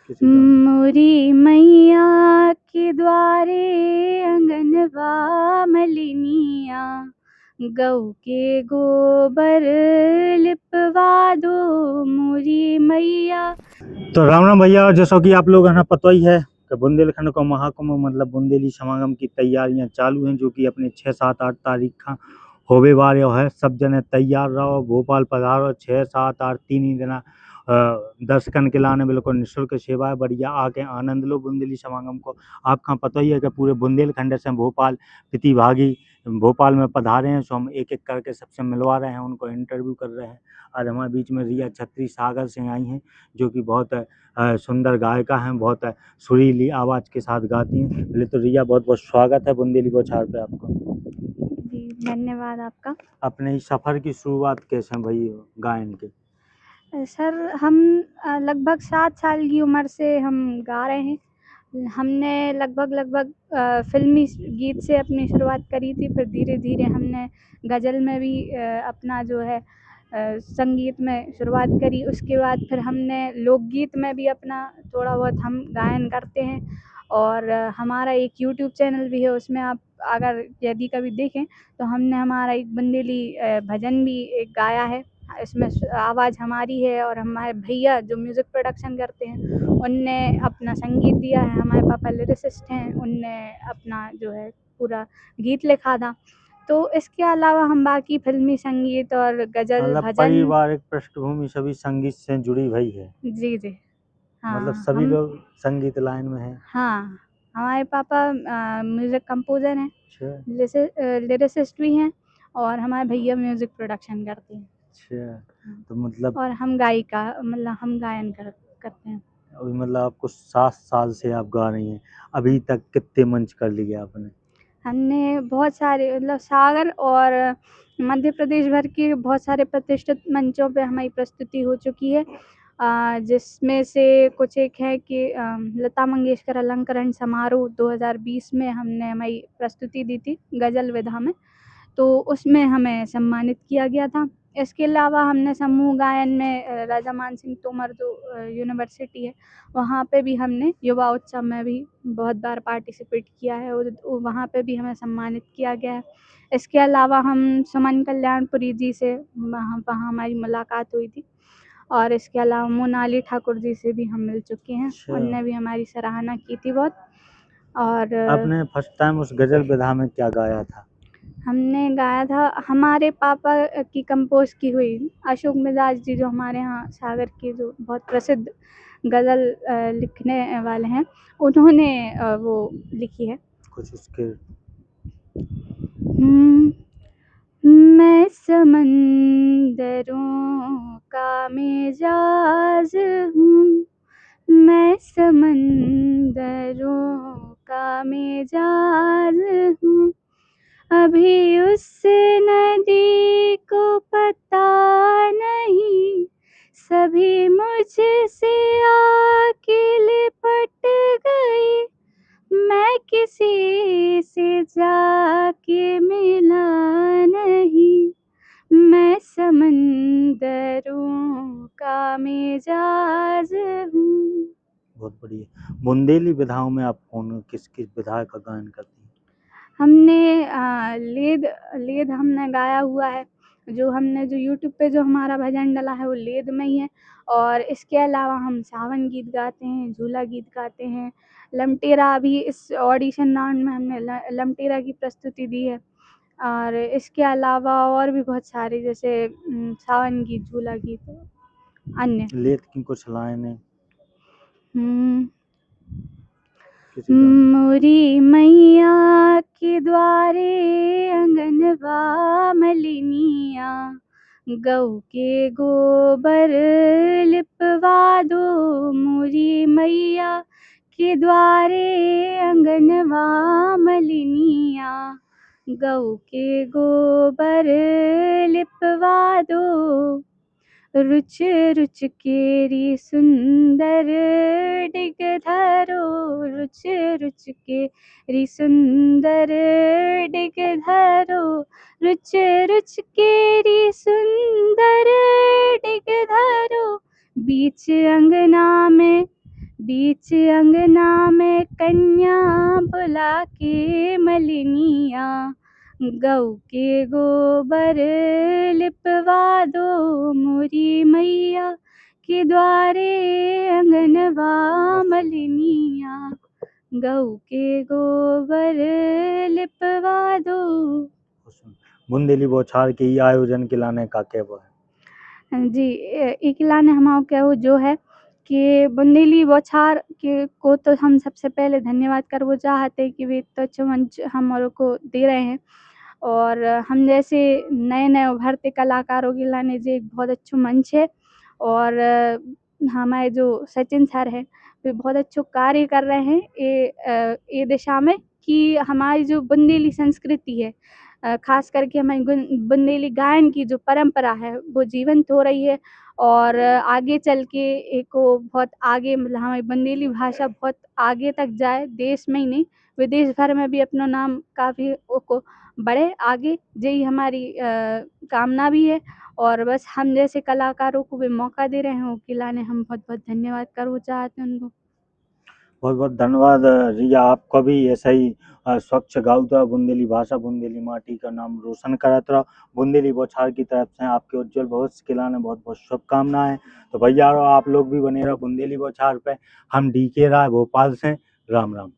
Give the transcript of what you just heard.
किसी का मोरी मैया के द्वारे अंगनवा मलिनिया, गऊ के गोबर लिपवा दो मोरी मैया। तो राम राम भैया, जैसा कि आप लोग है ना पता ही है कि बुंदेलखंड का महाकुंभ मतलब बुंदेली समागम की तैयारियां चालू हैं, जो कि अपने 6, 7, 8 तारीख का होवे वाले है। सब जने तैयार रहो, भोपाल पधारो। 6, 7, 8 तीन ही दिन दर्शकन के लाने बिल्कुल निःशुल्क सेवा है। बढ़िया आके आनंद लो बुंदेली समागम को। आपका पता ही है कि पूरे बुंदेलखंड से भोपाल प्रतिभागी भोपाल में पधारे हैं, सो हम एक एक करके सबसे मिलवा रहे हैं, उनको इंटरव्यू कर रहे हैं। आज हमारे बीच में रिया छत्री सागर से आई हैं, जो कि बहुत सुंदर गायिका हैं, बहुत सुरीली आवाज़ के साथ गाती हैं। पहले तो रिया बहुत बहुत स्वागत है बुंदेली बौछार पे आपका। जी धन्यवाद आपका। अपने इस सफ़र की शुरुआत कैसे भाई गायन के? सर हम लगभग 7 साल की उम्र से हम गा रहे हैं। हमने लगभग फ़िल्मी गीत से अपनी शुरुआत करी थी, फिर धीरे-धीरे हमने गज़ल में भी अपना जो है संगीत में शुरुआत करी। उसके बाद फिर हमने लोकगीत में भी अपना थोड़ा बहुत हम गायन करते हैं, और हमारा एक यूट्यूब चैनल भी है, उसमें आप अगर यदि कभी देखें तो हमने हमारा एक बुंदेली भजन भी एक गाया है। इसमें आवाज़ हमारी है, और हमारे भैया जो म्यूज़िक प्रोडक्शन करते हैं उनने अपना संगीत दिया है। हमारे पापा लिरिसिस्ट हैं, उनने अपना जो है पूरा गीत लिखा था। तो इसके अलावा हम बाकी फ़िल्मी संगीत और गज़ल, मतलब भजन। पारिवारिक पृष्ठभूमि सभी संगीत से जुड़ी हुई है, जी, जी। मतलब हाँ, सभी लोग संगीत लाइन में हैं। हाँ, हमारे पापा म्यूज़िक कंपोज़र हैं, अच्छा लिरिसिस्ट भी हैं, और हमारे भैया म्यूज़िक प्रोडक्शन करते हैं। अच्छा। हाँ, तो मतलब और हम गायिका मतलब हम गायन करते हैं। अभी मतलब आपको 7 साल से आप गा रही हैं, अभी तक कितने मंच कर लिए आपने? हमने बहुत सारे मतलब सागर और मध्य प्रदेश भर के बहुत सारे प्रतिष्ठित मंचों पे हमारी प्रस्तुति हो चुकी है, जिसमें से कुछ एक है कि लता मंगेशकर अलंकरण समारोह 2020 में हमने हमारी प्रस्तुति दी थी गज़ल विधा में, तो उसमें हमें सम्मानित किया गया था। इसके अलावा हमने समूह गायन में राजा मानसिंह तोमर जो यूनिवर्सिटी है, वहाँ पे भी हमने युवा उत्सव में भी बहुत बार पार्टिसिपेट किया है, और वहाँ पे भी हमें सम्मानित किया गया है। इसके अलावा हम सुमन कल्याणपुरी जी से वहाँ हमारी मुलाकात हुई थी, और इसके अलावा मोनाली ठाकुर जी से भी हम मिल चुके हैं, अच्छा। उनने भी हमारी सराहना की थी बहुत। और आपने फर्स्ट टाइम उस गज़ल विधा में क्या गाया था? हमने गाया था हमारे पापा की कंपोज़ की हुई अशोक मिजाज जी, जो हमारे यहाँ सागर के जो बहुत प्रसिद्ध गज़ल लिखने वाले हैं, उन्होंने वो लिखी है। कुछ उसके हुँ, मैं समंदरों का मिजाज हूँ, मैं समंदरों का मिजाज हूँ, अभी उस नदी को पता नहीं, सभी मुझसे आके लिपट गई, मैं किसी से जाके मिला नहीं, मैं समंदरों का मिजाज हूँ। बहुत बढ़िया। बुंदेली विधाओं में आप किस किस विधा का गायन करती हैं? हमने लेद लेद हमने गाया हुआ है, जो यूट्यूब पे जो हमारा भजन डला है वो लेद में ही है, और इसके अलावा हम सावन गीत गाते हैं, झूला गीत गाते हैं, लमटेरा भी इस ऑडिशन राउंड में हमने लमटेरा की प्रस्तुति दी है, और इसके अलावा और भी बहुत सारे जैसे सावन गीत, झूला गीत, अन्य। लेत की कुछ लाइनें हुँ। किसी का? मोरी मैया के द्वारे अंगनवा मलिनिया, गऊ के गोबर लिपवा दो मोरी मैया के द्वारे अंगनवा मलिनिया, गऊ के गोबर लिपवा दो, रुच रुच केरी सुंदर डिग धरो, रुच रुच केरी सुंदर डिग धरो, रुच रुच केरी सुंदर डिग धरो, बीच अंगना में बीच अंगना में कन्या बुला के मलिनिया, गऊ के गोबर लिपवा दो मोरी मैया, के द्वारे अंगनवा मलिनिया, गऊ के गोबर लिपवा दो। बुंदेली बौछार के ई आयोजन के लाने का कहबो है। जी, एक लाने हमारा कहू जो है कि बुंदेली बौछार के को तो हम सबसे पहले धन्यवाद करना चाहते हैं कि वे इतना अच्छा मंच हमारे को दे रहे हैं, और हम जैसे नए नए उभरते कलाकारों के लाने जो एक बहुत अच्छा मंच है। और हमारे जो सचिन सर हैं वे बहुत अच्छा कार्य कर रहे हैं ये दिशा में कि हमारी जो बुंदेली संस्कृति है, खास करके हमारी बुंदेली गायन की जो परंपरा है वो जीवंत हो रही है, और आगे चल के एक वो बहुत आगे मतलब हमारी बुंदेली भाषा बहुत आगे तक जाए, देश में ही नहीं विदेश भर में भी अपना नाम काफ़ी को बढ़े आगे, यही हमारी कामना भी है। और बस हम जैसे कलाकारों को भी मौका दे रहे हैं वो खिलाने, हम बहुत बहुत धन्यवाद करना चाहते हैं उनको। बहुत बहुत धन्यवाद रिया, आपको भी ऐसा ही स्वच्छ गाउता बुंदेली भाषा बुंदेली माटी का नाम रोशन करत रहो। बुंदेली बौछार की तरफ से आपके उज्जवल भविष्य के लाने बहुत बहुत शुभकामनाएं। तो भैया आप लोग भी बने रहो बुंदेली बौछार पे। हम DK राय भोपाल से, राम राम।